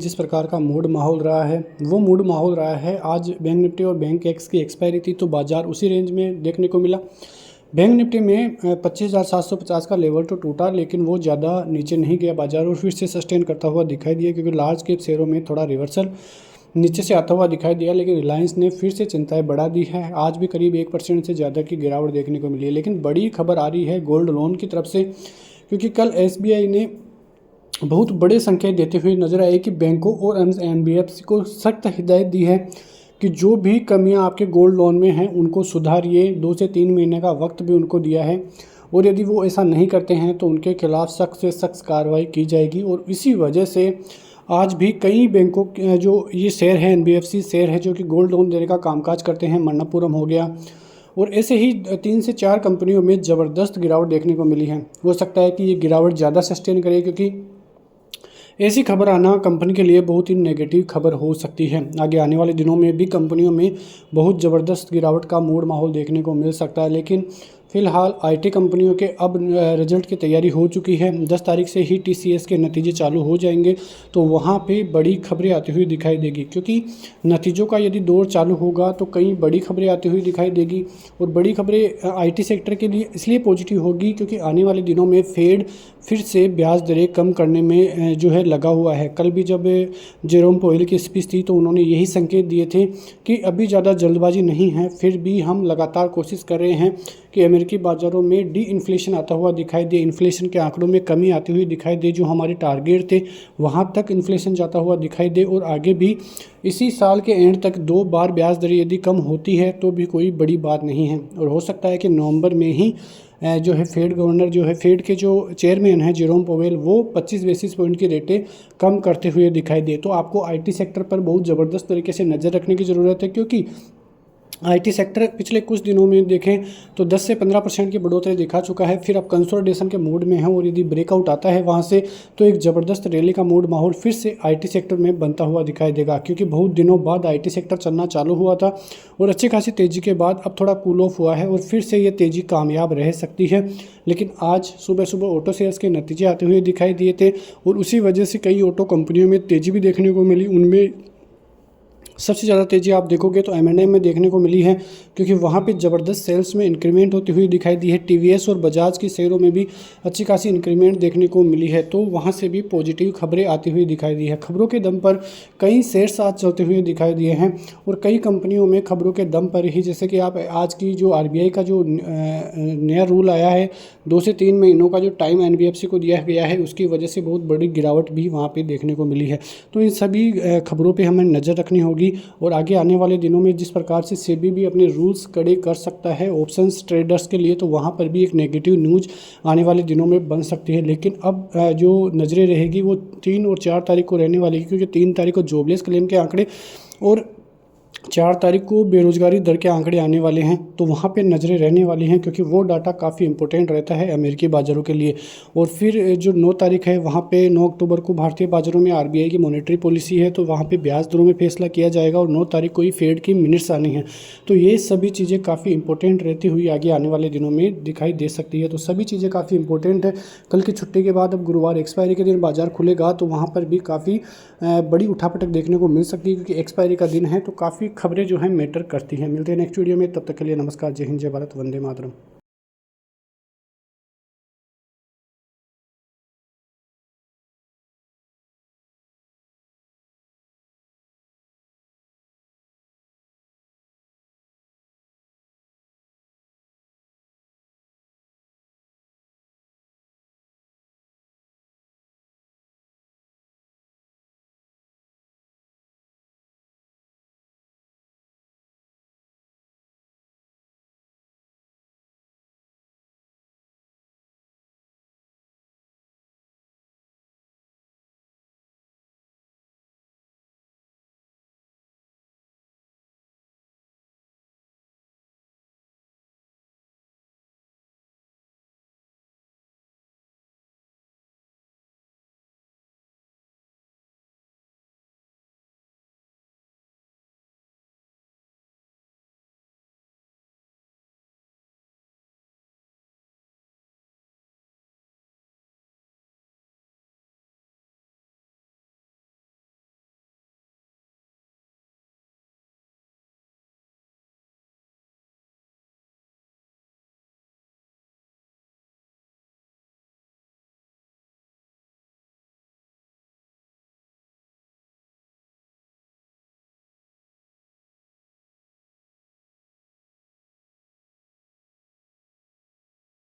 जिस प्रकार का मूड माहौल रहा है वो मूड माहौल रहा है। आज बैंक निफ्टी और बैंक एक्स की एक्सपायरी थी तो बाजार उसी रेंज में देखने को मिला। बैंक निफ्टी में 25,750 का लेवल तो टूटा, लेकिन वो ज़्यादा नीचे नहीं गया बाजार और फिर से सस्टेन करता हुआ दिखाई दिया, क्योंकि लार्ज कैप शेयरों में थोड़ा रिवर्सल नीचे से आता हुआ दिखाई दिया। लेकिन रिलायंस ने फिर से चिंताएं बढ़ा दी है। आज भी करीब 1% से ज़्यादा की गिरावट देखने को मिली है। लेकिन बड़ी खबर आ रही है गोल्ड लोन की तरफ से, क्योंकि कल SBI ने बहुत बड़े संकेत देते हुए नजर आए कि बैंकों और NBFC को सख्त हिदायत दी है कि जो भी कमियां आपके गोल्ड लोन में हैं उनको सुधारिए। 2 से 3 महीने का वक्त भी उनको दिया है और यदि वो ऐसा नहीं करते हैं तो उनके खिलाफ सख्त से सख्त कार्रवाई की जाएगी। और इसी वजह से आज भी कई बैंकों के जो ये शेयर है, NBFC शेयर है जो कि गोल्ड लोन देने का कामकाज करते हैं, मणप्पुरम हो गया, और ऐसे ही 3 से 4 कंपनियों में ज़बरदस्त गिरावट देखने को मिली है। हो सकता है कि ये गिरावट ज़्यादा सस्टेन करे, क्योंकि ऐसी खबर आना कंपनी के लिए बहुत ही नेगेटिव खबर हो सकती है। आगे आने वाले दिनों में भी कंपनियों में बहुत ज़बरदस्त गिरावट का मूड माहौल देखने को मिल सकता है। लेकिन फिलहाल IT कंपनियों के अब रिजल्ट की तैयारी हो चुकी है। 10 तारीख से ही TCS के नतीजे चालू हो जाएंगे, तो वहाँ पे बड़ी खबरें आती हुई दिखाई देगी, क्योंकि नतीजों का यदि दौर चालू होगा तो कई बड़ी खबरें आती हुई दिखाई देगी। और बड़ी खबरें IT सेक्टर के लिए इसलिए पॉजिटिव होगी क्योंकि आने वाले दिनों में फेड फिर से ब्याज दरें कम करने में जो है लगा हुआ है। कल भी जब जेरोम पोवेल की स्पीच थी तो उन्होंने यही संकेत दिए थे कि अभी ज़्यादा जल्दबाजी नहीं है, फिर भी हम लगातार कोशिश कर रहे हैं कि अमेरिकी बाज़ारों में डी इन्फ्लेशन आता हुआ दिखाई दे, इन्फ्लेशन के आंकड़ों में कमी आती हुई दिखाई दे, जो हमारे टारगेट थे वहाँ तक इन्फ्लेशन जाता हुआ दिखाई दे। और आगे भी इसी साल के एंड तक 2 बार ब्याज दरें यदि कम होती है तो भी कोई बड़ी बात नहीं है। और हो सकता है कि नवंबर में ही जो है फेड गवर्नर जो है फेड के जो चेयरमैन हैं जेरोम पोवेल, वो 25 बेसिस पॉइंट की रेटें कम करते हुए दिखाई दे। तो आपको IT सेक्टर पर बहुत ज़बरदस्त तरीके से नज़र रखने की ज़रूरत है, क्योंकि IT सेक्टर पिछले कुछ दिनों में देखें तो 10 से 15% की बढ़ोतरी दिखा चुका है। फिर अब कंसोलिडेशन के मूड में है और यदि ब्रेकआउट आता है वहां से तो एक ज़बरदस्त रैली का मूड माहौल फिर से IT सेक्टर में बनता हुआ दिखाई देगा, क्योंकि बहुत दिनों बाद IT सेक्टर चलना चालू हुआ था और अच्छी खासी तेज़ी के बाद अब थोड़ा कूल ऑफ हुआ है और फिर से ये तेज़ी कामयाब रह सकती है। लेकिन आज सुबह सुबह ऑटो सेल्स के नतीजे आते हुए दिखाई दिए थे और उसी वजह से कई ऑटो कंपनियों में तेज़ी भी देखने को मिली। उनमें सबसे ज़्यादा तेज़ी आप देखोगे तो M&M में देखने को मिली है, क्योंकि वहाँ पे ज़बरदस्त सेल्स में इंक्रीमेंट होती हुई दिखाई दी है। TVS और बजाज की शेयरों में भी अच्छी खासी इंक्रीमेंट देखने को मिली है, तो वहाँ से भी पॉजिटिव खबरें आती हुई दिखाई दी है। खबरों के दम पर कई शेयर्स आज चलते हुए दिखाई दिए हैं और कई कंपनियों में खबरों के दम पर ही, जैसे कि आप आज की जो RBI का जो नया रूल आया है 2 से 3 महीनों का जो टाइम NBFC को दिया गया है, उसकी वजह से बहुत बड़ी गिरावट भी वहाँ पर देखने को मिली है। तो इन सभी खबरों पर हमें नज़र रखनी होगी और आगे आने वाले दिनों में जिस प्रकार से सेबी भी अपने रूल्स कड़े कर सकता है ऑप्शंस ट्रेडर्स के लिए, तो वहाँ पर भी एक नेगेटिव न्यूज़ आने वाले दिनों में बन सकती है। लेकिन अब जो नज़रें रहेगी वो 3 और 4 तारीख को रहने वाली है, क्योंकि 3 तारीख को जॉबलेस क्लेम के आंकड़े और 4 तारीख को बेरोजगारी दर के आंकड़े आने वाले हैं, तो वहाँ पे नज़रें रहने वाली हैं, क्योंकि वो डाटा काफ़ी इंपॉर्टेंट रहता है अमेरिकी बाज़ारों के लिए। और फिर जो 9 तारीख है वहाँ पे 9 अक्टूबर को भारतीय बाज़ारों में RBI की मॉनेटरी पॉलिसी है, तो वहाँ पे ब्याज दरों में फैसला किया जाएगा और 9 तारीख को ही फेड की मिनट्स आनी है। तो ये सभी चीज़ें काफ़ी इंपॉर्टेंट रहती हुई आगे आने वाले दिनों में दिखाई दे सकती है। तो सभी चीज़ें काफ़ी इंपॉर्टेंट है। कल की छुट्टी के बाद अब गुरुवार एक्सपायरी के दिन बाज़ार खुलेगा, तो वहाँ पर भी काफ़ी बड़ी उठापटक देखने को मिल सकती है, क्योंकि एक्सपायरी का दिन है, तो काफ़ी खबरें जो हैं मैटर करती हैं। मिलते हैं नेक्स्ट वीडियो में, तब तक के लिए नमस्कार, जय हिंद, जय भारत, वंदे मातरम।